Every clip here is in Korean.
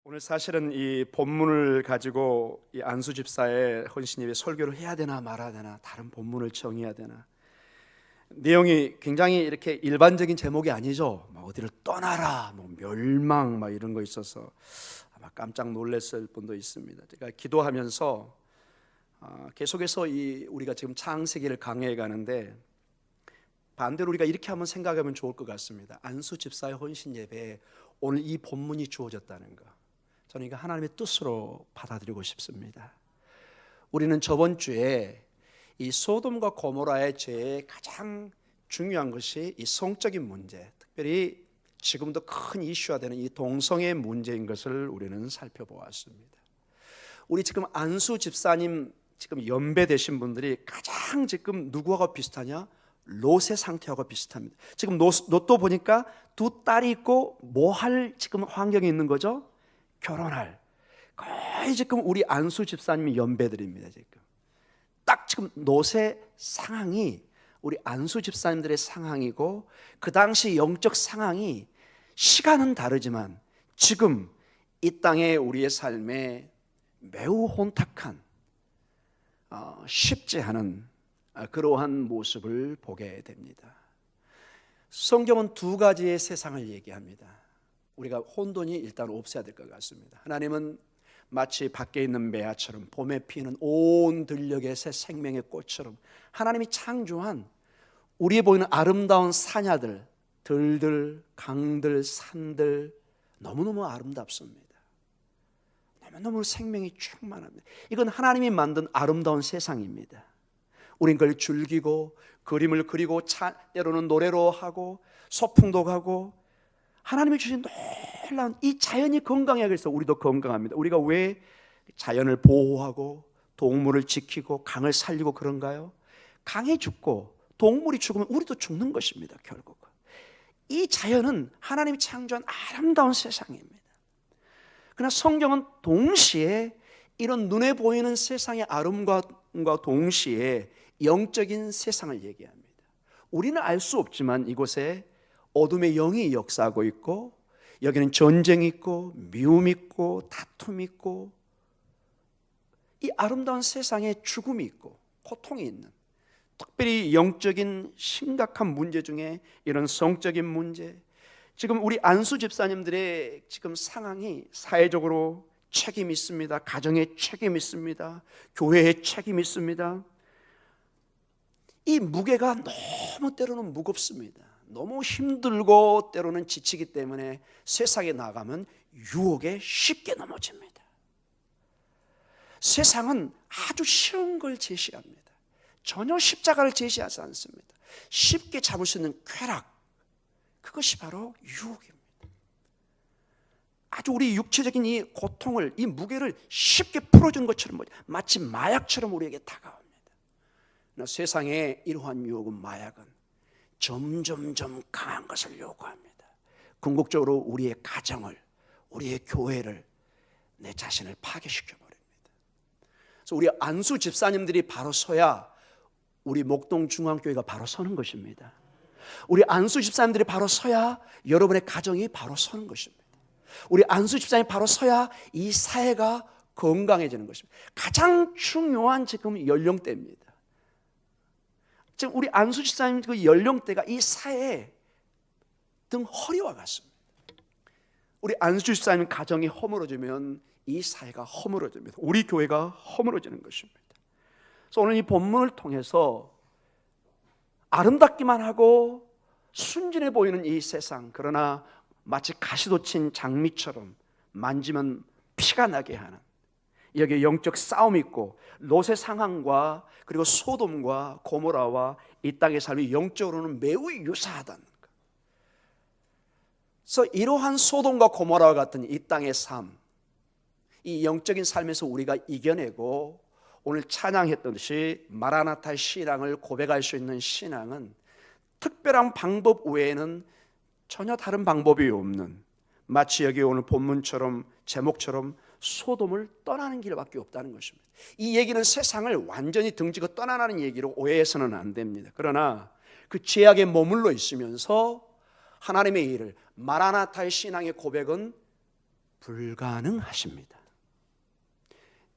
오늘 사실은 이 본문을 가지고 이 안수 집사의 헌신예배 설교를 해야 되나 말아야 되나, 다른 본문을 정해야 되나, 내용이 굉장히 이렇게 일반적인 제목이 아니죠. 막 어디를 떠나라, 뭐 멸망, 막 이런 거 있어서 아마 깜짝 놀랐을 분도 있습니다. 제가 기도하면서 계속해서 우리가 지금 창세기를 강해해 가는데, 반대로 우리가 이렇게 한번 생각하면 좋을 것 같습니다. 안수 집사의 헌신 예배에 오늘 이 본문이 주어졌다는 거, 저는 이거 하나님의 뜻으로 받아들이고 싶습니다. 우리는 저번 주에 이 소돔과 고모라의 죄의 가장 중요한 것이 이 성적인 문제, 특별히 지금도 큰 이슈화 되는 이 동성애 문제인 것을 우리는 살펴보았습니다. 우리 지금 안수 집사님 지금 연배되신 분들이 가장 지금 누구하고 비슷하냐? 롯의 상태하고 비슷합니다. 지금 롯도 보니까 두 딸이 있고 뭐 할 지금 환경에 있는 거죠? 결혼할. 거의 지금 우리 안수 집사님이 연배들입니다. 지금 롯의 상황이 우리 안수 집사님들의 상황이고, 그 당시 영적 상황이 시간은 다르지만 지금 이 땅의 우리의 삶에 매우 혼탁한, 쉽지 않은 그러한 모습을 보게 됩니다. 성경은 두 가지의 세상을 얘기합니다. 우리가 혼돈이 일단 없어야 될 것 같습니다. 하나님은 마치 밖에 있는 매화처럼 봄에 피는 온 들녘의 새 생명의 꽃처럼 하나님이 창조한 우리에 보이는 아름다운 사냐들, 들들, 강들, 산들 너무너무 아름답습니다. 너무너무 생명이 충만합니다. 이건 하나님이 만든 아름다운 세상입니다. 우린 그걸 즐기고 그림을 그리고 때로는 노래로 하고 소풍도 가고, 하나님이 주신 놀라운 이 자연이 건강해야 해서 우리도 건강합니다. 우리가 왜 자연을 보호하고 동물을 지키고 강을 살리고 그런가요? 강이 죽고 동물이 죽으면 우리도 죽는 것입니다. 결국은 이 자연은 하나님이 창조한 아름다운 세상입니다. 그러나 성경은 동시에 이런 눈에 보이는 세상의 아름다움과 동시에 영적인 세상을 얘기합니다. 우리는 알 수 없지만 이곳에 어둠의 영이 역사하고 있고, 여기는 전쟁이 있고 미움이 있고 다툼이 있고, 이 아름다운 세상에 죽음이 있고 고통이 있는, 특별히 영적인 심각한 문제 중에 이런 성적인 문제, 지금 우리 안수 집사님들의 지금 상황이 사회적으로 책임이 있습니다. 가정에 책임이 있습니다. 교회에 책임이 있습니다. 이 무게가 너무 때로는 무겁습니다. 너무 힘들고 때로는 지치기 때문에 세상에 나가면 유혹에 쉽게 넘어집니다. 세상은 아주 쉬운 걸 제시합니다. 전혀 십자가를 제시하지 않습니다. 쉽게 잡을 수 있는 쾌락, 그것이 바로 유혹입니다. 아주 우리 육체적인 이 고통을, 이 무게를 쉽게 풀어준 것처럼 마치 마약처럼 우리에게 다가옵니다. 그러나 세상에 이러한 유혹은, 마약은 점점점 강한 것을 요구합니다. 궁극적으로 우리의 가정을, 우리의 교회를, 내 자신을 파괴시켜 버립니다. 그래서 우리 안수 집사님들이 바로 서야 우리 목동 중앙교회가 바로 서는 것입니다. 우리 안수 집사님들이 바로 서야 여러분의 가정이 바로 서는 것입니다. 우리 안수 집사님이 바로 서야 이 사회가 건강해지는 것입니다. 가장 중요한 지금 연령대입니다. 지금 우리 안수 집사님 그 연령대가 이 사회의 등 허리와 같습니다. 우리 안수 집사님 가정이 허물어지면 이 사회가 허물어집니다. 우리 교회가 허물어지는 것입니다. 그래서 오늘 이 본문을 통해서 아름답기만 하고 순진해 보이는 이 세상, 그러나 마치 가시돋친 장미처럼 만지면 피가 나게 하는, 여기에 영적 싸움이 있고 롯의 상황과 그리고 소돔과 고모라와 이 땅의 삶이 영적으로는 매우 유사하다는 것. 그래서 이러한 소돔과 고모라와 같은 이 땅의 삶, 이 영적인 삶에서 우리가 이겨내고 오늘 찬양했듯이 마라나타의 신앙을 고백할 수 있는 신앙은 특별한 방법 외에는 전혀 다른 방법이 없는, 마치 여기 오늘 본문처럼 제목처럼 소돔을 떠나는 길밖에 없다는 것입니다. 이 얘기는 세상을 완전히 등지고 떠나라는 얘기로 오해해서는 안 됩니다. 그러나 그 죄악에 머물러 있으면서 하나님의 일을, 마라나타의 신앙의 고백은 불가능하십니다.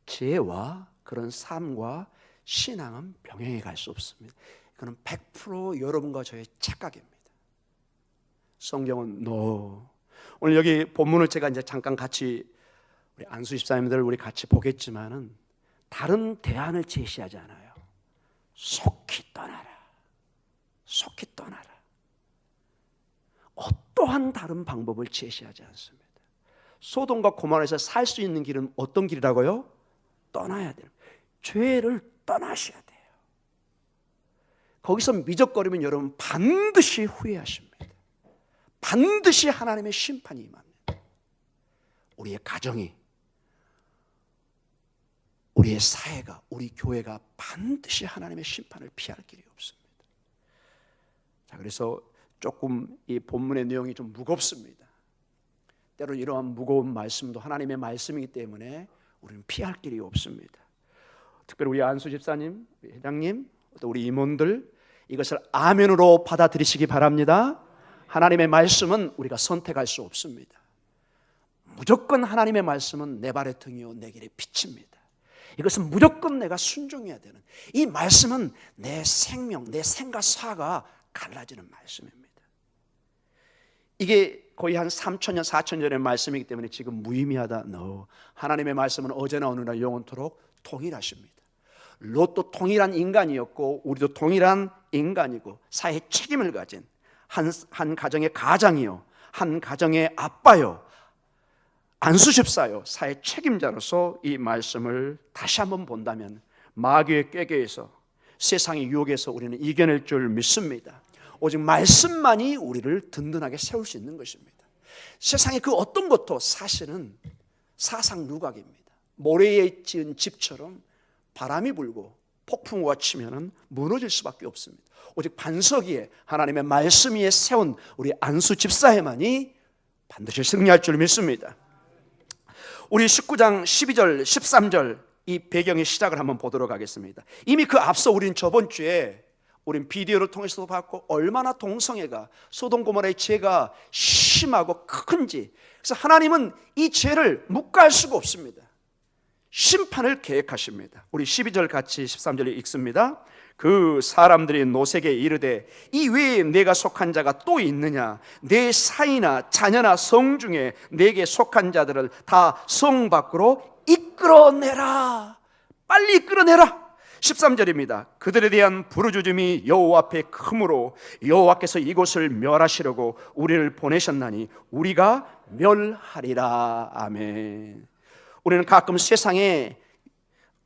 지혜와 그런 삶과 신앙은 병행해 갈 수 없습니다. 그건 100% 여러분과 저의 착각입니다. 성경은 no. 오늘 여기 본문을 제가 이제 잠깐 같이 우리 안수 집사님들 우리 같이 보겠지만은 다른 대안을 제시하지 않아요. 속히 떠나라. 속히 떠나라. 어떠한 다른 방법을 제시하지 않습니다. 소돔과 고모라에서 살 수 있는 길은 어떤 길이라고요? 떠나야 돼요. 죄를 떠나셔야 돼요. 거기서 미적거리면 여러분 반드시 후회하십니다. 반드시 하나님의 심판이 임합니다. 우리의 가정이, 우리의 사회가, 우리 교회가 반드시 하나님의 심판을 피할 길이 없습니다. 자, 그래서 조금 이 본문의 내용이 좀 무겁습니다. 때로는 이러한 무거운 말씀도 하나님의 말씀이기 때문에 우리는 피할 길이 없습니다. 특별히 우리 안수 집사님, 회장님, 또 우리 임원들 이것을 아멘으로 받아들이시기 바랍니다. 하나님의 말씀은 우리가 선택할 수 없습니다. 무조건 하나님의 말씀은 내 발의 등이요 내 길의 빛입니다. 이것은 무조건 내가 순종해야 되는, 이 말씀은 내 생명, 내 생과 사가 갈라지는 말씀입니다. 이게 거의 한 3,000년, 4,000년의 말씀이기 때문에 지금 무의미하다. No. 하나님의 말씀은 어제나 오늘나 영원토록 동일하십니다. 롯도 동일한 인간이었고 우리도 동일한 인간이고 사회의 책임을 가진 한 가정의 가장이요, 한 가정의 아빠요, 안수집사요, 사회 책임자로서 이 말씀을 다시 한번 본다면 마귀의 꾀계에서, 세상의 유혹에서 우리는 이겨낼 줄 믿습니다. 오직 말씀만이 우리를 든든하게 세울 수 있는 것입니다. 세상의 그 어떤 것도 사실은 사상누각입니다. 모래에 지은 집처럼 바람이 불고 폭풍우가 치면은 무너질 수밖에 없습니다. 오직 반석 위에 하나님의 말씀 위에 세운 우리 안수 집사에만이 반드시 승리할 줄 믿습니다. 우리 19장 12절 13절 이 배경의 시작을 한번 보도록 하겠습니다. 이미 그 앞서 우리는 저번 주에 우린 비디오를 통해서도 봤고 얼마나 동성애가, 소돔 고모라의 죄가 심하고 큰지, 그래서 하나님은 이 죄를 묵과할 수가 없습니다. 심판을 계획하십니다. 우리 12절 같이 13절 읽습니다. 그 사람들이 노색에 이르되 이 외에 내가 속한 자가 또 있느냐? 내 사이나 자녀나 성 중에 내게 속한 자들을 다 성 밖으로 이끌어내라. 빨리 이끌어내라. 13절입니다. 그들에 대한 부르짖음이 여호와 앞에 크므로 여호와께서 이곳을 멸하시려고 우리를 보내셨나니 우리가 멸하리라. 아멘. 우리는 가끔 세상에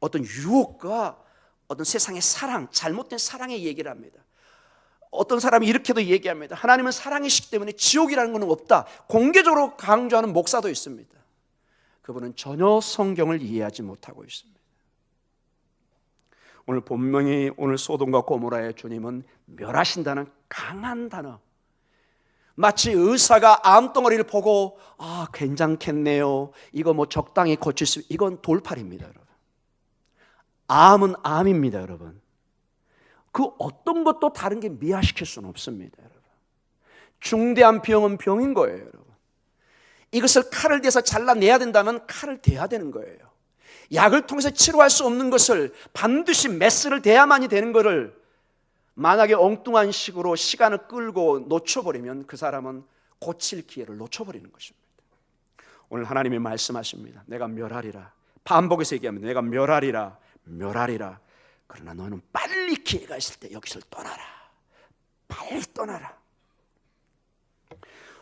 어떤 유혹과 어떤 세상의 사랑, 잘못된 사랑의 얘기를 합니다. 어떤 사람이 이렇게도 얘기합니다. 하나님은 사랑이시기 때문에 지옥이라는 것은 없다. 공개적으로 강조하는 목사도 있습니다. 그분은 전혀 성경을 이해하지 못하고 있습니다. 오늘 본명이 오늘 소돔과 고모라의 주님은 멸하신다는 강한 단어, 마치 의사가 암덩어리를 보고 괜찮겠네요, 이거 뭐 적당히 고칠 수, 이건 돌팔입니다. 여러분, 암은 암입니다. 여러분, 그 어떤 것도 다른 게 미화시킬 수는 없습니다. 여러분, 중대한 병은 병인 거예요. 여러분, 이것을 칼을 대서 잘라내야 된다면 칼을 대야 되는 거예요. 약을 통해서 치료할 수 없는 것을 반드시 메스를 대야만이 되는 것을 만약에 엉뚱한 식으로 시간을 끌고 놓쳐버리면 그 사람은 고칠 기회를 놓쳐버리는 것입니다. 오늘 하나님이 말씀하십니다. 내가 멸하리라. 반복해서 얘기합니다. 내가 멸하리라, 멸하리라. 그러나 너는 빨리 기회가 있을 때 여기서 떠나라. 빨리 떠나라.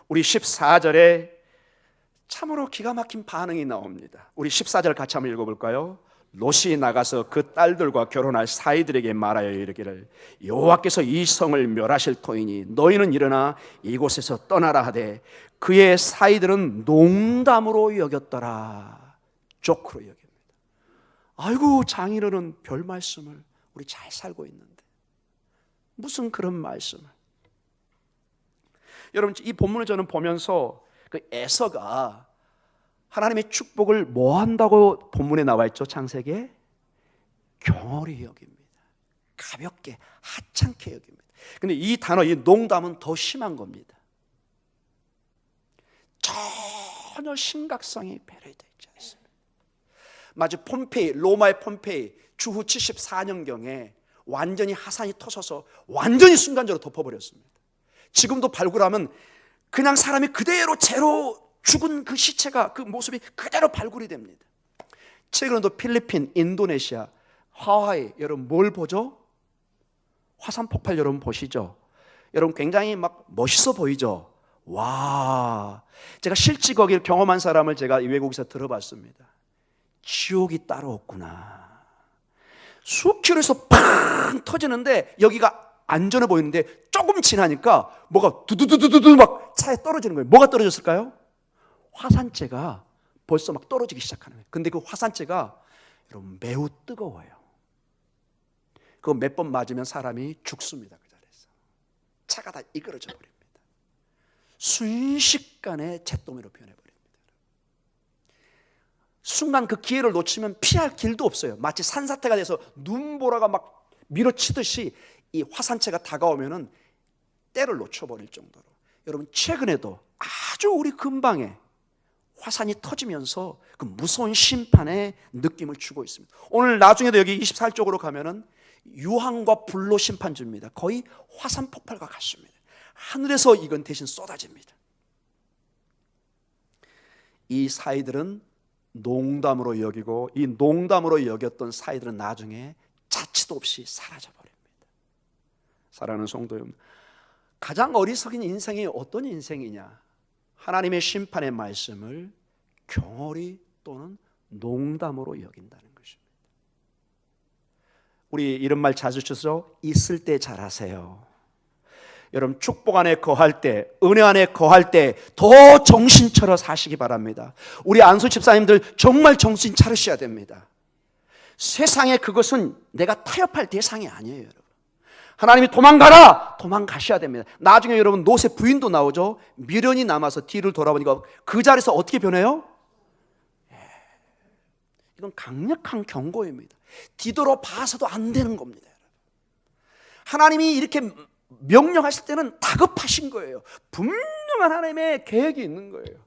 우리 14절에 참으로 기가 막힌 반응이 나옵니다. 우리 14절 같이 한번 읽어볼까요? 롯이 나가서 그 딸들과 결혼할 사이들에게 말하여 이르기를 여호와께서 이 성을 멸하실 터이니 너희는 일어나 이곳에서 떠나라 하되 그의 사이들은 농담으로 여겼더라. 조크로 여깁니다. 아이고, 장인어른 별 말씀을, 우리 잘 살고 있는데 무슨 그런 말씀을. 여러분, 이 본문을 저는 보면서 그 에서가 하나님의 축복을 뭐 한다고 본문에 나와 있죠? 창세기에 경홀히 여깁니다. 가볍게, 하찮게 여깁니다. 근데 이 단어, 이 농담은 더 심한 겁니다. 전혀 심각성이 배려되지 않습니다. 마치 폼페이, 로마의 폼페이 주후 74년경에 완전히 화산이 터져서 완전히 순간적으로 덮어버렸습니다. 지금도 발굴하면 그냥 사람이 그대로 제로 죽은 그 시체가, 그 모습이 그대로 발굴이 됩니다. 최근에도 필리핀, 인도네시아, 하와이, 여러분 뭘 보죠? 화산 폭발 여러분 보시죠? 여러분 굉장히 막 멋있어 보이죠? 와, 제가 실제 거기를 경험한 사람을 제가 외국에서 들어봤습니다. 지옥이 따로 없구나. 수킬로에서 팡 터지는데 여기가 안전해 보이는데 조금 지나니까 뭐가 두두두두두 막 차에 떨어지는 거예요. 뭐가 떨어졌을까요? 화산재가 벌써 막 떨어지기 시작하는 거예요. 근데 그 화산재가 여러분 매우 뜨거워요. 그거 몇 번 맞으면 사람이 죽습니다. 그 자리에서 차가 다 이그러져 버립니다. 순식간에 잿더미로 변해버립니다. 순간 그 기회를 놓치면 피할 길도 없어요. 마치 산사태가 돼서 눈보라가 막 밀어치듯이 이 화산재가 다가오면은 때를 놓쳐버릴 정도로. 여러분 최근에도 아주 우리 근방에 화산이 터지면서 그 무서운 심판의 느낌을 주고 있습니다. 오늘 나중에도 여기 24쪽으로 가면은 유황과 불로 심판 줍니다. 거의 화산 폭발과 같습니다. 하늘에서 이건 대신 쏟아집니다. 이 사이들은 농담으로 여기고, 이 농담으로 여겼던 사이들은 나중에 자취도 없이 사라져 버립니다. 사랑하는 성도 여러분, 가장 어리석은 인생이 어떤 인생이냐? 하나님의 심판의 말씀을 경홀히 또는 농담으로 여긴다는 것입니다. 우리 이런 말 자주 쓰죠. 있을 때 잘하세요. 여러분 축복 안에 거할 때, 은혜 안에 거할 때 더 정신 차려 사시기 바랍니다. 우리 안수 집사님들 정말 정신 차리셔야 됩니다. 세상에 그것은 내가 타협할 대상이 아니에요, 여러분. 하나님이 도망가라! 도망가셔야 됩니다. 나중에 여러분 노세 부인도 나오죠. 미련이 남아서 뒤를 돌아보니까 그 자리에서 어떻게 변해요? 이건 강력한 경고입니다. 뒤돌아봐서도 안 되는 겁니다. 하나님이 이렇게 명령하실 때는 다급하신 거예요. 분명한 하나님의 계획이 있는 거예요.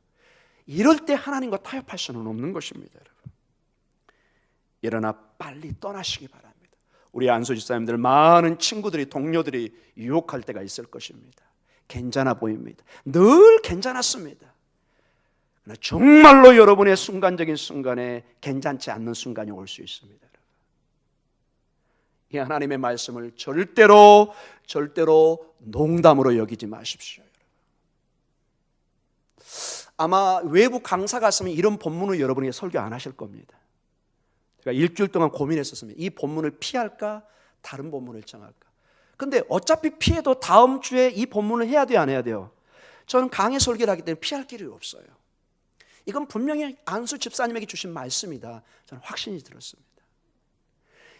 이럴 때 하나님과 타협할 수는 없는 것입니다, 여러분. 일어나 빨리 떠나시기 바랍니다. 우리 안수 집사님들 많은 친구들이, 동료들이 유혹할 때가 있을 것입니다. 괜찮아 보입니다. 늘 괜찮았습니다. 그러나 정말로 여러분의 순간적인 순간에 괜찮지 않는 순간이 올 수 있습니다. 이 하나님의 말씀을 절대로 농담으로 여기지 마십시오. 아마 외부 강사 갔으면 이런 본문을 여러분에게 설교 안 하실 겁니다. 제가 일주일 동안 고민했었습니다. 이 본문을 피할까? 다른 본문을 정할까? 근데 어차피 피해도 다음 주에 이 본문을 해야 돼요, 안 해야 돼요? 저는 강의 설교를 하기 때문에 피할 길이 없어요. 이건 분명히 안수 집사님에게 주신 말씀이다. 저는 확신이 들었습니다.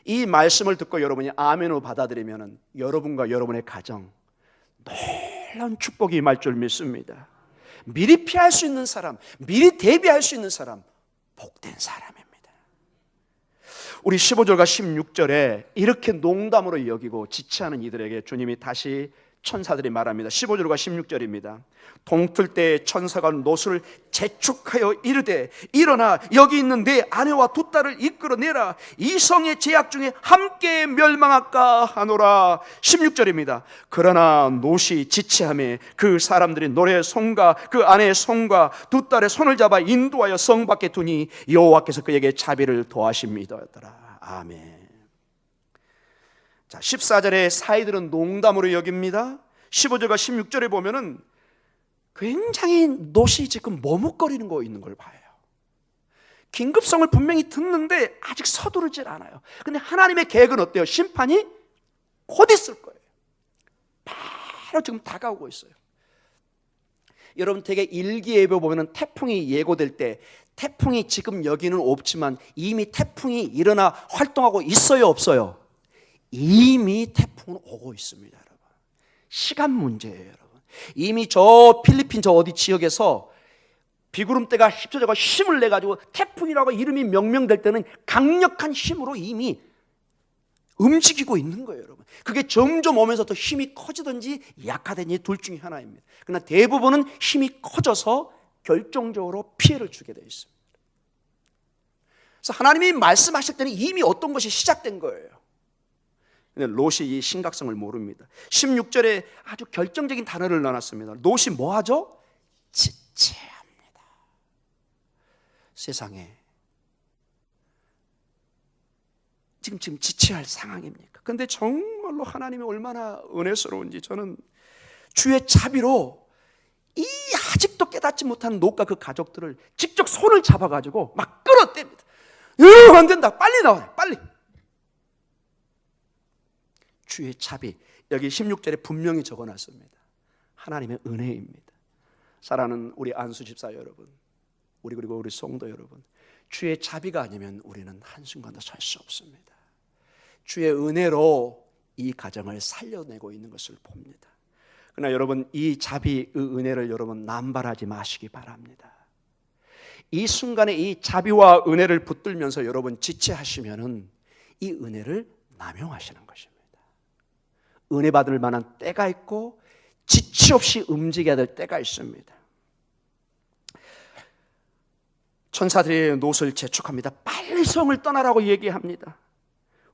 이 말씀을 듣고 여러분이 아멘으로 받아들이면 여러분과 여러분의 가정 놀라운 축복이 임할 줄 믿습니다. 미리 피할 수 있는 사람, 미리 대비할 수 있는 사람, 복된 사람입니다. 우리 15절과 16절에 이렇게 농담으로 여기고 지체하는 이들에게 주님이 다시 천사들이 말합니다. 15절과 16절입니다. 동틀 때 천사가 롯을 재촉하여 이르되 일어나 여기 있는 내 아내와 두 딸을 이끌어내라. 이 성의 제약 중에 함께 멸망할까 하노라. 16절입니다. 그러나 롯이 지체하며 그 사람들이 노래의 손과 그 아내의 손과 두 딸의 손을 잡아 인도하여 성 밖에 두니 여호와께서 그에게 자비를 더하십니다. 아멘. 자, 14절에 사이들은 농담으로 여깁니다. 15절과 16절에 보면은 굉장히 롯이 지금 머뭇거리는 거 있는 걸 봐요. 긴급성을 분명히 듣는데 아직 서두르질 않아요. 근데 하나님의 계획은 어때요? 심판이 곧 있을 거예요. 바로 지금 다가오고 있어요. 여러분 되게 일기예보 보면은 태풍이 예고될 때 태풍이 지금 여기는 없지만 이미 태풍이 일어나 활동하고 있어요, 없어요? 이미 태풍은 오고 있습니다, 여러분. 시간 문제예요, 여러분. 이미 저 필리핀 저 어디 지역에서 비구름대가 휩쳐져가 힘을 내가지고 태풍이라고 이름이 명명될 때는 강력한 힘으로 이미 움직이고 있는 거예요, 여러분. 그게 점점 오면서 더 힘이 커지든지 약화되든지 둘 중에 하나입니다. 그러나 대부분은 힘이 커져서 결정적으로 피해를 주게 되어 있습니다. 그래서 하나님이 말씀하실 때는 이미 어떤 것이 시작된 거예요. 근데 롯이 이 심각성을 모릅니다. 16절에 아주 결정적인 단어를 넣어놨습니다. 롯이 뭐 하죠? 지체합니다. 세상에 지금 지체할 상황입니까? 근데 정말로 하나님이 얼마나 은혜스러운지 저는 주의 자비로 이 아직도 깨닫지 못한 롯과 그 가족들을 직접 손을 잡아가지고 막 끌어댑니다. 안 된다. 빨리 나와요. 빨리. 주의 자비. 여기 16절에 분명히 적어놨습니다. 하나님의 은혜입니다. 사랑하는 우리 안수 집사 여러분, 그리고 우리 성도 여러분, 주의 자비가 아니면 우리는 한순간도 살 수 없습니다. 주의 은혜로 이 가정을 살려내고 있는 것을 봅니다. 그러나 여러분, 이 자비, 이 은혜를 여러분 남발하지 마시기 바랍니다. 이 순간에 이 자비와 은혜를 붙들면서 여러분 지체하시면은 이 은혜를 남용하시는 것입니다. 은혜 받을 만한 때가 있고 지체 없이 움직여야 될 때가 있습니다. 천사들이 롯을 재촉합니다. 빨리 성을 떠나라고 얘기합니다.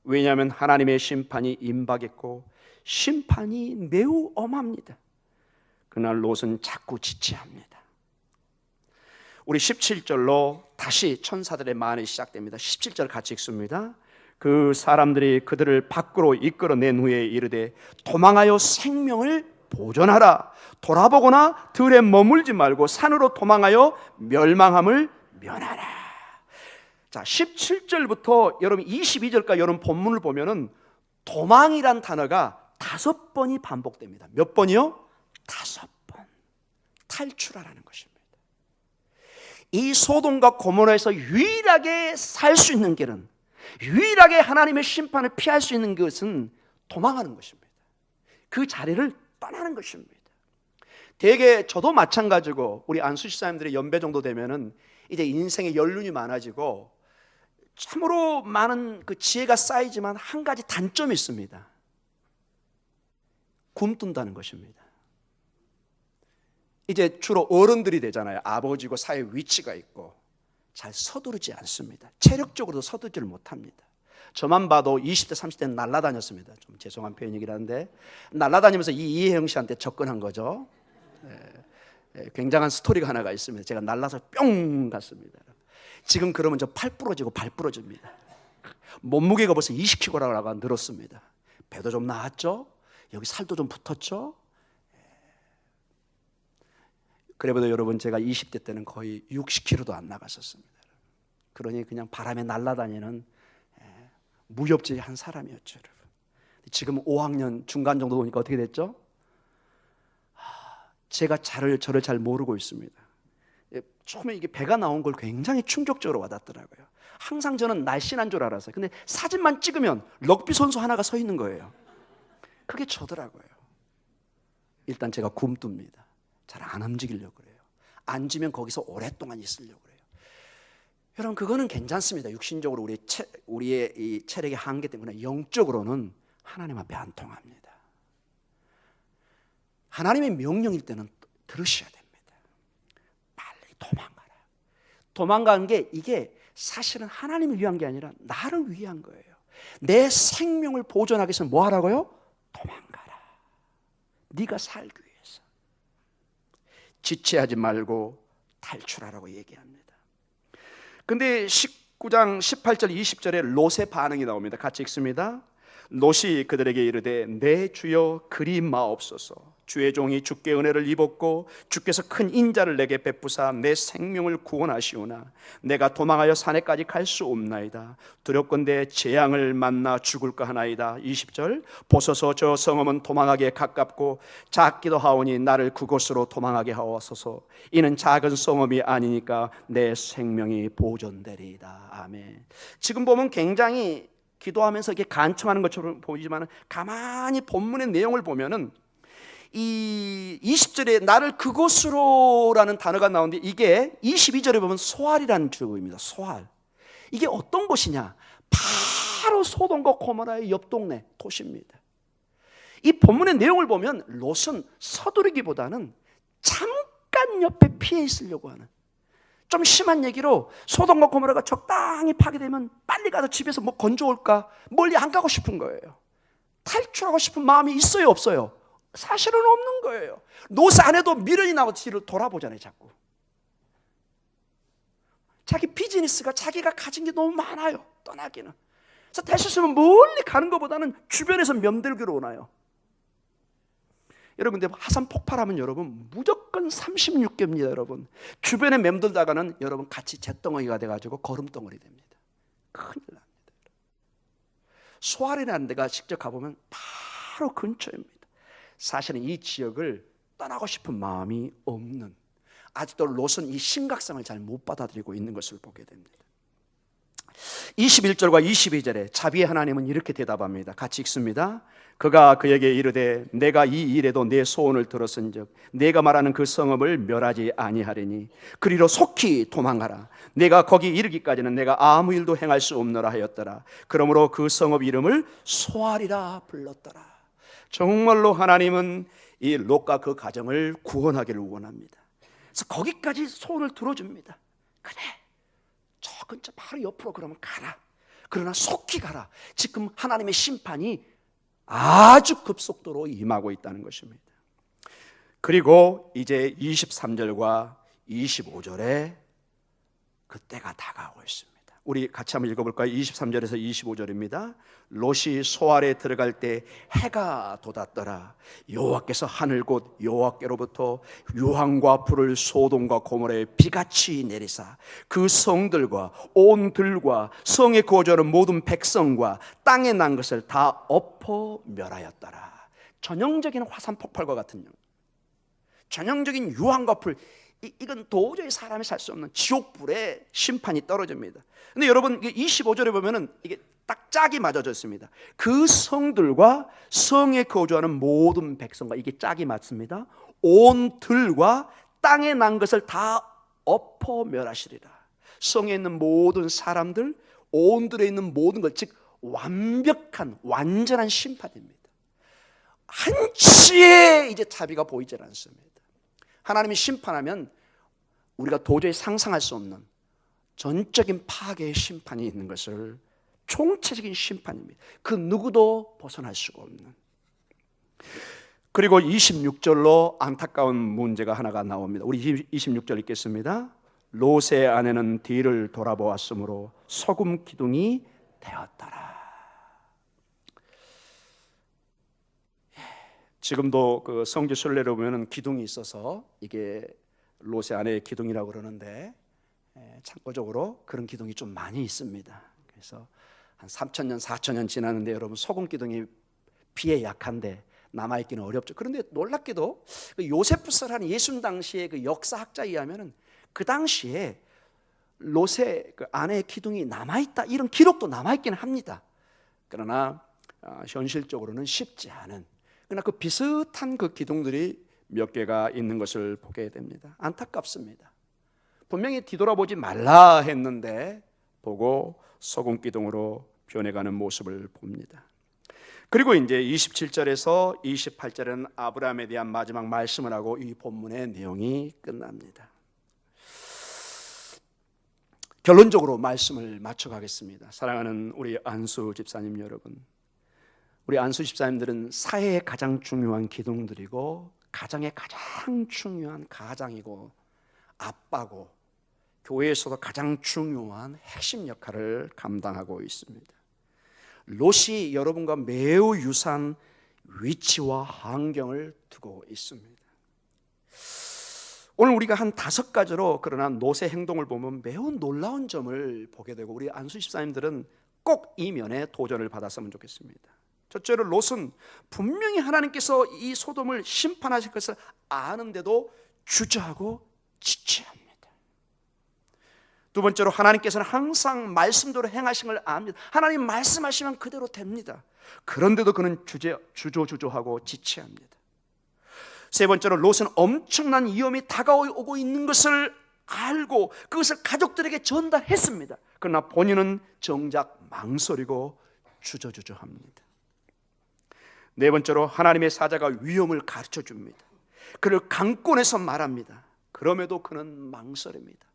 왜냐하면 하나님의 심판이 임박했고 심판이 매우 엄합니다. 그날 롯은 자꾸 지체합니다. 우리 17절로 다시 천사들의 말이 시작됩니다. 17절 같이 읽습니다. 그 사람들이 그들을 밖으로 이끌어낸 후에 이르되 도망하여 생명을 보존하라. 돌아보거나 들에 머물지 말고 산으로 도망하여 멸망함을 면하라. 자, 17절부터 여러분 22절까지 여러분 본문을 보면은 도망이란 단어가 5번이 반복됩니다. 몇 번이요? 5번. 탈출하라는 것입니다. 이 소돔과 고모라에서 유일하게 살 수 있는 길은, 유일하게 하나님의 심판을 피할 수 있는 것은 도망하는 것입니다. 그 자리를 떠나는 것입니다. 대개 저도 마찬가지고 우리 안수 집사님들의 연배 정도 되면은 이제 인생의 연륜이 많아지고 참으로 많은 그 지혜가 쌓이지만 한 가지 단점이 있습니다. 굼뜬다는 것입니다. 이제 주로 어른들이 되잖아요. 아버지고 사회 위치가 있고 잘 서두르지 않습니다. 체력적으로도 서두르지를 못합니다. 저만 봐도 20대 30대는 날아다녔습니다. 좀 죄송한 표현이긴 한데 날아다니면서 이혜영 씨한테 접근한 거죠. 굉장한 스토리가 하나가 있습니다. 제가 날라서 뿅 갔습니다. 지금 그러면 저 팔 부러지고 발 부러집니다. 몸무게가 벌써 20kg라고 늘었습니다. 배도 좀 나왔죠? 여기 살도 좀 붙었죠? 그래도 여러분 제가 20대 때는 거의 60kg도 안 나갔었습니다. 그러니 그냥 바람에 날아다니는 무협지한 사람이었죠. 여러분. 지금 5학년 중간 정도 오니까 어떻게 됐죠? 제가 저를 잘 모르고 있습니다. 처음에 이게 배가 나온 걸 굉장히 충격적으로 와닿더라고요. 항상 저는 날씬한 줄 알았어요. 근데 사진만 찍으면 럭비 선수 하나가 서 있는 거예요. 그게 저더라고요. 일단 제가 굼뜹니다. 잘 안 움직이려고 그래요. 앉으면 거기서 오랫동안 있으려고 그래요. 여러분 그거는 괜찮습니다. 육신적으로 우리의 이 체력의 한계 때문에 영적으로는 하나님 앞에 안 통합니다. 하나님의 명령일 때는 들으셔야 됩니다. 빨리 도망가라. 도망가는 게 이게 사실은 하나님을 위한 게 아니라 나를 위한 거예요. 내 생명을 보존하기 위해서 뭐 하라고요? 도망가라. 네가 살기 위해서. 지체하지 말고 탈출하라고 얘기합니다. 근데 19장 18절 20절에 롯의 반응이 나옵니다. 같이 읽습니다. 롯이 그들에게 이르되 내 주여 그리 마옵소서. 주의 종이 주께 은혜를 입었고 주께서 큰 인자를 내게 베푸사 내 생명을 구원하시오나 내가 도망하여 산에까지 갈 수 없나이다. 두렵건대 재앙을 만나 죽을까 하나이다. 20절 보소서 저 성읍은 도망하기에 가깝고 작기도 하오니 나를 그곳으로 도망하게 하옵소서. 이는 작은 성읍이 아니니까 내 생명이 보존되리이다. 아멘. 지금 보면 굉장히 기도하면서 이렇게 간청하는 것처럼 보이지만 가만히 본문의 내용을 보면은 이 20절에 나를 그곳으로라는 단어가 나오는데 이게 22절에 보면 소알이라는 주어입니다. 소알. 이게 어떤 곳이냐? 바로 소돔과 고모라의 옆 동네 도시입니다. 이 본문의 내용을 보면 롯은 서두르기보다는 잠깐 약간 옆에 피해 있으려고 하는, 좀 심한 얘기로 소돔과 고모라가 적당히 파괴되면 빨리 가서 집에서 뭐 건져올까 멀리 안 가고 싶은 거예요. 탈출하고 싶은 마음이 있어요, 없어요? 사실은 없는 거예요. 노세 아내도 미련이 나고 뒤를 돌아보잖아요, 자꾸. 자기 비즈니스가 자기가 가진 게 너무 많아요, 떠나기는. 그래서 될 수 있으면 멀리 가는 것보다는 주변에서 맴돌기로 오나요. 여러분, 근데 화산 폭발하면 여러분 무조건 36개입니다. 여러분 주변에 맴돌다가는 여러분 같이 잿덩어리가 돼가지고 거름덩어리 됩니다. 큰일 납니다. 소알이라는 데가 직접 가보면 바로 근처입니다. 사실은 이 지역을 떠나고 싶은 마음이 없는, 아직도 롯은 이 심각성을 잘 못 받아들이고 있는 것을 보게 됩니다. 21절과 22절에 자비의 하나님은 이렇게 대답합니다. 같이 읽습니다. 그가 그에게 이르되 내가 이 일에도 내 소원을 들었은즉 내가 말하는 그 성읍을 멸하지 아니하리니 그리로 속히 도망하라. 내가 거기 이르기까지는 내가 아무 일도 행할 수 없노라 하였더라. 그러므로 그 성읍 이름을 소알이라 불렀더라. 정말로 하나님은 이 롯과 그 가정을 구원하기를 원합니다. 그래서 거기까지 소원을 들어줍니다. 그래, 저 근처 바로 옆으로 그러면 가라. 그러나 속히 가라. 지금 하나님의 심판이 아주 급속도로 임하고 있다는 것입니다. 그리고 이제 23절과 25절에 그때가 다가오고 있습니다. 우리 같이 한번 읽어볼까요? 23절에서 25절입니다. 롯이 소알에 들어갈 때 해가 돋았더라. 여호와께서 하늘 곧 여호와께로부터 유황과 불을 소돔과 고모라에 비같이 내리사 그 성들과 온 들과 성에 거주하는 모든 백성과 땅에 난 것을 다 엎어 멸하였더라. 전형적인 화산 폭발과 같은 전형적인 유황과 불, 이건 도저히 사람이 살 수 없는 지옥불의 심판이 떨어집니다. 근데 여러분 25절에 보면은 이게 딱 짝이 맞아져 있습니다. 그 성들과 성에 거주하는 모든 백성과, 이게 짝이 맞습니다. 온 들과 땅에 난 것을 다 엎어 멸하시리라. 성에 있는 모든 사람들, 온 들에 있는 모든 것, 즉 완벽한 완전한 심판입니다. 한치의 이제 자비가 보이지 않습니다. 하나님이 심판하면 우리가 도저히 상상할 수 없는 전적인 파괴의 심판이 있는 것을, 총체적인 심판입니다. 그 누구도 벗어날 수가 없는. 그리고 26절로 안타까운 문제가 하나가 나옵니다. 우리 26절 읽겠습니다. 롯의 아내는 뒤를 돌아보았으므로 소금 기둥이 되었더라. 지금도 그 성지 순례로 보면 기둥이 있어서 이게 롯의 아내의 기둥이라고 그러는데, 참고적으로 그런 기둥이 좀 많이 있습니다. 그래서 한 3,000년, 4,000년 지났는데 여러분 소금 기둥이 비에 약한데 남아있기는 어렵죠. 그런데 놀랍게도 요세푸스라는 예수님 당시의 그 역사학자에 의하면은 그 당시에 롯의 그 아내의 기둥이 남아있다, 이런 기록도 남아있기는 합니다. 그러나 현실적으로는 쉽지 않은, 그러나 그 비슷한 그 기둥들이 몇 개가 있는 것을 보게 됩니다. 안타깝습니다. 분명히 뒤돌아보지 말라 했는데 보고 소금 기둥으로 변해가는 모습을 봅니다. 그리고 이제 27절에서 28절에는 아브라함에 대한 마지막 말씀을 하고 이 본문의 내용이 끝납니다. 결론적으로 말씀을 맞춰가겠습니다. 사랑하는 우리 안수 집사님 여러분, 우리 안수 집사님들은 사회의 가장 중요한 기둥들이고 가정의 가장 중요한 가장이고 아빠고 교회에서도 가장 중요한 핵심 역할을 감당하고 있습니다. 롯이 여러분과 매우 유사한 위치와 환경을 두고 있습니다. 오늘 우리가 한 5가지로, 그러나 롯의 행동을 보면 매우 놀라운 점을 보게 되고, 우리 안수 집사님들은 꼭 이 면에 도전을 받았으면 좋겠습니다. 첫째로 롯은 분명히 하나님께서 이 소돔을 심판하실 것을 아는데도 주저하고 지체합니다. 두 번째로 하나님께서는 항상 말씀대로 행하신 걸 압니다. 하나님 말씀하시면 그대로 됩니다. 그런데도 그는 주저주저하고 지체합니다. 세 번째로 롯은 엄청난 위험이 다가오고 있는 것을 알고 그것을 가족들에게 전달했습니다. 그러나 본인은 정작 망설이고 주저주저합니다. 네 번째로 하나님의 사자가 위험을 가르쳐 줍니다. 그를 강권해서 말합니다. 그럼에도 그는 망설입니다.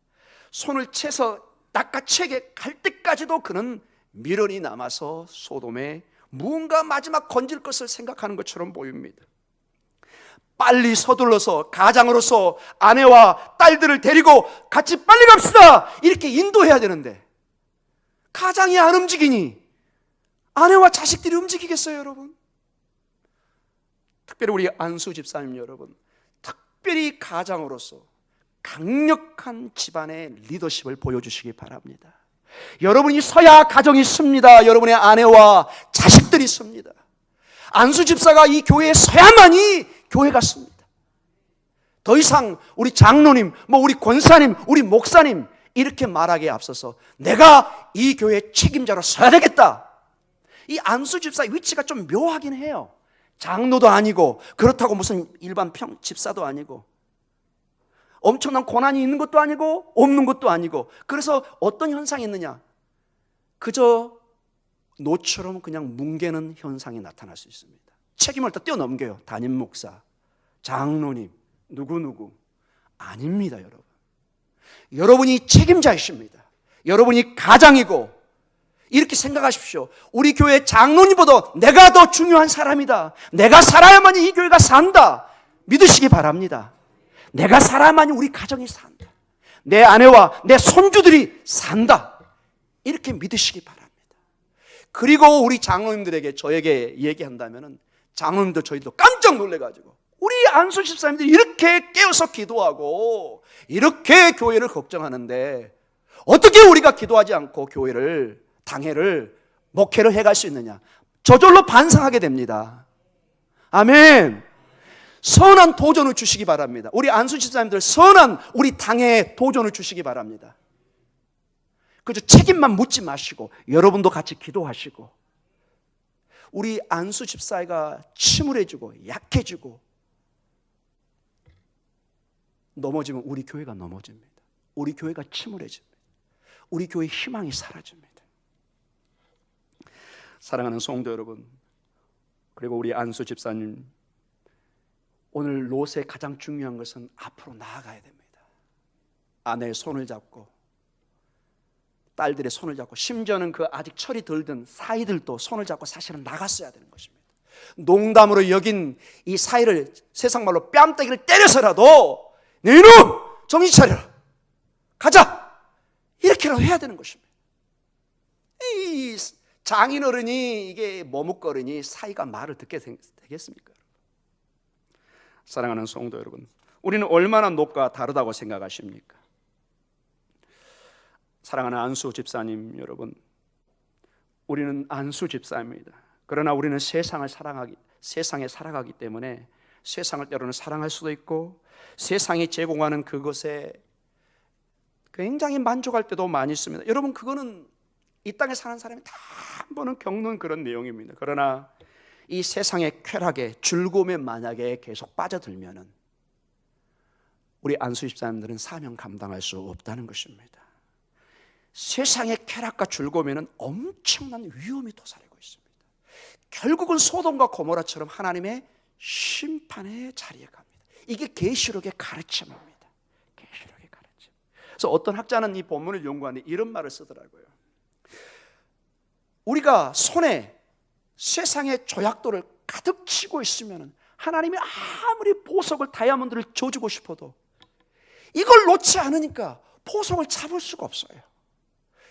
손을 채서 낚아채게 갈 때까지도 그는 미련이 남아서 소돔에 무언가 마지막 건질 것을 생각하는 것처럼 보입니다. 빨리 서둘러서 가장으로서 아내와 딸들을 데리고 같이 빨리 갑시다 이렇게 인도해야 되는데 가장이 안 움직이니 아내와 자식들이 움직이겠어요, 여러분? 특별히 우리 안수 집사님 여러분, 특별히 가장으로서 강력한 집안의 리더십을 보여주시기 바랍니다. 여러분이 서야 가정이 씁니다. 여러분의 아내와 자식들이 씁니다. 안수 집사가 이 교회에 서야만이 교회가 씁니다. 더 이상 우리 장로님, 우리 권사님, 우리 목사님 이렇게 말하기에 앞서서 내가 이 교회의 책임자로 서야 되겠다. 이 안수 집사의 위치가 좀 묘하긴 해요. 장로도 아니고 그렇다고 무슨 일반 집사도 아니고 엄청난 권한이 있는 것도 아니고 없는 것도 아니고, 그래서 어떤 현상이 있느냐, 그저 노처럼 그냥 뭉개는 현상이 나타날 수 있습니다. 책임을 다 뛰어넘겨요. 담임 목사, 장로님, 누구누구. 아닙니다, 여러분. 여러분이 책임자이십니다. 여러분이 가장이고, 이렇게 생각하십시오. 우리 교회 장로님보다 내가 더 중요한 사람이다. 내가 살아야만이 이 교회가 산다. 믿으시기 바랍니다. 내가 살아야만이 우리 가정이 산다. 내 아내와 내 손주들이 산다. 이렇게 믿으시기 바랍니다. 그리고 우리 장로님들에게, 저에게 얘기한다면 장로님도 저희도 깜짝 놀래가지고, 우리 안수 집사님들이 이렇게 깨어서 기도하고 이렇게 교회를 걱정하는데 어떻게 우리가 기도하지 않고 교회를, 당회를, 목회를 해갈 수 있느냐, 저절로 반성하게 됩니다. 아멘. 선한 도전을 주시기 바랍니다. 우리 안수 집사님들 선한 우리 당회에 도전을 주시기 바랍니다. 그저 책임만 묻지 마시고 여러분도 같이 기도하시고, 우리 안수 집사가 침울해지고 약해지고 넘어지면 우리 교회가 넘어집니다. 우리 교회가 침울해집니다. 우리 교회의 희망이 사라집니다. 사랑하는 성도 여러분, 그리고 우리 안수 집사님, 오늘 롯의 가장 중요한 것은 앞으로 나아가야 됩니다. 아내의 손을 잡고 딸들의 손을 잡고, 심지어는 그 아직 철이 덜 든 사이들도 손을 잡고 사실은 나갔어야 되는 것입니다. 농담으로 여긴 이 사이를 세상 말로 뺨때기를 때려서라도 네 이놈 정신 차려라, 가자, 이렇게라도 해야 되는 것입니다. 이 장인어른이 이게 머뭇거리니 사이가 말을 듣게 되겠습니까? 사랑하는 성도 여러분, 우리는 얼마나 롯과 다르다고 생각하십니까? 사랑하는 안수 집사님 여러분, 우리는 안수 집사입니다. 그러나 우리는 세상에 살아가기 때문에 세상을 때로는 사랑할 수도 있고, 세상이 제공하는 그것에 굉장히 만족할 때도 많이 있습니다. 여러분, 그거는 이 땅에 사는 사람이 다 한 번은 겪는 그런 내용입니다. 그러나 이 세상의 쾌락에, 즐거움에 만약에 계속 빠져들면은 우리 안수 집사님들은 사명 감당할 수 없다는 것입니다. 세상의 쾌락과 즐거움에는 엄청난 위험이 도사리고 있습니다. 결국은 소돔과 고모라처럼 하나님의 심판의 자리에 갑니다. 이게 계시록의 가르침입니다. 계시록의 가르침. 그래서 어떤 학자는 이 본문을 연구하는데 이런 말을 쓰더라고요. 우리가 손에 세상의 조약돌을 가득 치고 있으면 하나님이 아무리 보석을, 다이아몬드를 줘주고 싶어도 이걸 놓지 않으니까 보석을 잡을 수가 없어요.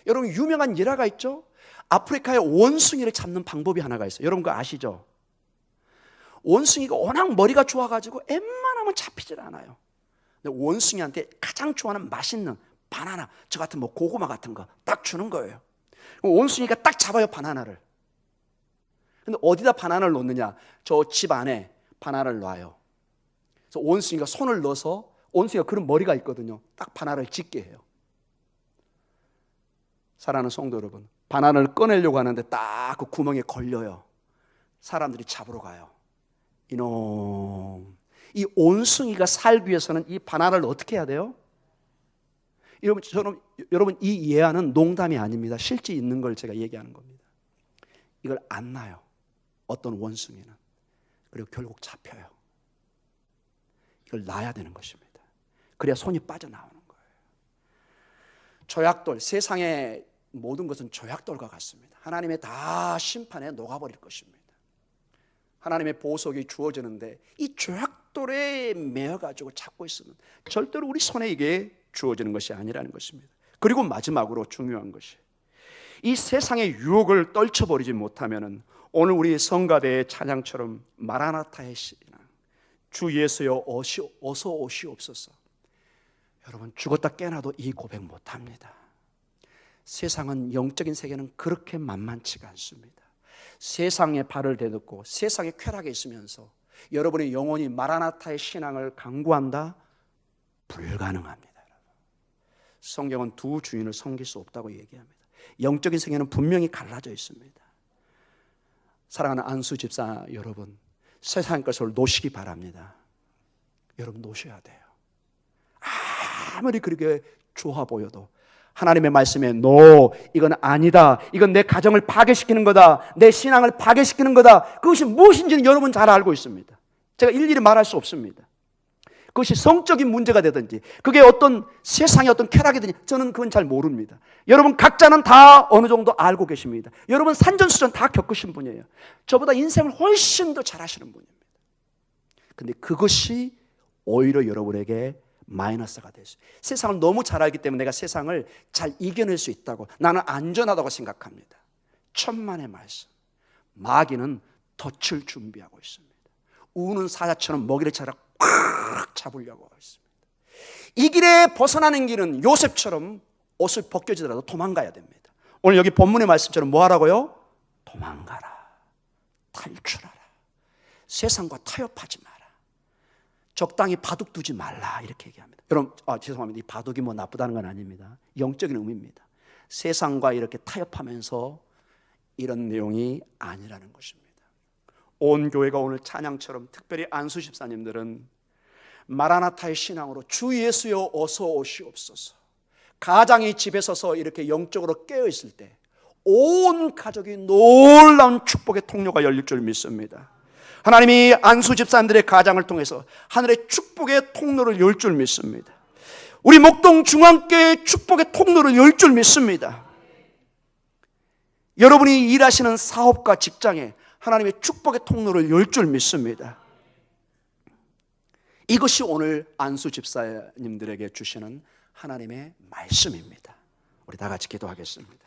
여러분, 유명한 일화가 있죠? 아프리카의 원숭이를 잡는 방법이 하나가 있어요. 여러분 그거 아시죠? 원숭이가 워낙 머리가 좋아가지고 웬만하면 잡히질 않아요. 근데 원숭이한테 가장 좋아하는 맛있는 바나나, 저 같은 고구마 같은 거 딱 주는 거예요. 원숭이가 딱 잡아요, 바나나를. 근데 어디다 바나나를 놓느냐? 저 집 안에 바나나를 놔요. 그래서 원숭이가 손을 넣어서, 원숭이가 그런 머리가 있거든요. 딱 바나나를 짚게 해요. 사랑하는 성도 여러분, 바나나를 꺼내려고 하는데 딱 그 구멍에 걸려요. 사람들이 잡으러 가요. 이놈, 이 원숭이가 살기 위해서는 이 바나나를 어떻게 해야 돼요? 여러분, 이 예화는 농담이 아닙니다. 실제 있는 걸 제가 얘기하는 겁니다. 이걸 안 놔요, 어떤 원숭이는. 그리고 결국 잡혀요. 이걸 놔야 되는 것입니다. 그래야 손이 빠져나오는 거예요. 조약돌, 세상의 모든 것은 조약돌과 같습니다. 하나님의 다 심판에 녹아버릴 것입니다. 하나님의 보석이 주어지는데 이 조약돌에 매어가지고 잡고 있으면 절대로 우리 손에 이게 주어지는 것이 아니라는 것입니다. 그리고 마지막으로 중요한 것이, 이 세상의 유혹을 떨쳐버리지 못하면 오늘 우리 성가대의 찬양처럼 마라나타의 신앙, 주 예수여 어서 오시옵소서. 여러분, 죽었다 깨어나도 이 고백 못합니다. 세상은, 영적인 세계는 그렇게 만만치가 않습니다. 세상에 발을 대딛고 세상의 쾌락에 있으면서 여러분의 영혼이 마라나타의 신앙을 강구한다? 불가능합니다. 성경은 두 주인을 섬길 수 없다고 얘기합니다. 영적인 세계는 분명히 갈라져 있습니다. 사랑하는 안수 집사 여러분, 세상 것을 놓으시기 바랍니다. 여러분, 놓으셔야 돼요. 아무리 그렇게 좋아 보여도 하나님의 말씀에 이건 아니다, 이건 내 가정을 파괴시키는 거다, 내 신앙을 파괴시키는 거다, 그것이 무엇인지는 여러분 잘 알고 있습니다. 제가 일일이 말할 수 없습니다. 그것이 성적인 문제가 되든지 그게 어떤 세상의 어떤 쾌락이든지 저는 그건 잘 모릅니다. 여러분 각자는 다 어느 정도 알고 계십니다. 여러분 산전수전 다 겪으신 분이에요. 저보다 인생을 훨씬 더 잘하시는 분입니다. 근데 그것이 오히려 여러분에게 마이너스가 됐어요. 세상을 너무 잘 알기 때문에 내가 세상을 잘 이겨낼 수 있다고, 나는 안전하다고 생각합니다. 천만의 말씀, 마귀는 덫을 준비하고 있습니다. 우는 사자처럼 먹이를 찾아 꽉 잡으려고 하고 있습니다. 이 길에 벗어나는 길은 요셉처럼 옷을 벗겨지더라도 도망가야 됩니다. 오늘 여기 본문의 말씀처럼 뭐 하라고요? 도망가라, 탈출하라, 세상과 타협하지 마라, 적당히 바둑 두지 말라, 이렇게 얘기합니다. 여러분, 죄송합니다. 이 바둑이 뭐 나쁘다는 건 아닙니다. 영적인 의미입니다. 세상과 이렇게 타협하면서 이런 내용이 아니라는 것입니다. 온 교회가 오늘 찬양처럼, 특별히 안수 집사님들은 마라나타의 신앙으로 주 예수여 어서 오시옵소서, 가장이 집에 서서 이렇게 영적으로 깨어있을 때 온 가족이 놀라운 축복의 통로가 열릴 줄 믿습니다. 하나님이 안수 집사님들의 가장을 통해서 하늘의 축복의 통로를 열 줄 믿습니다. 우리 목동 중앙교회의 축복의 통로를 열 줄 믿습니다. 여러분이 일하시는 사업과 직장에 하나님의 축복의 통로를 열 줄 믿습니다. 이것이 오늘 안수 집사님들에게 주시는 하나님의 말씀입니다. 우리 다 같이 기도하겠습니다.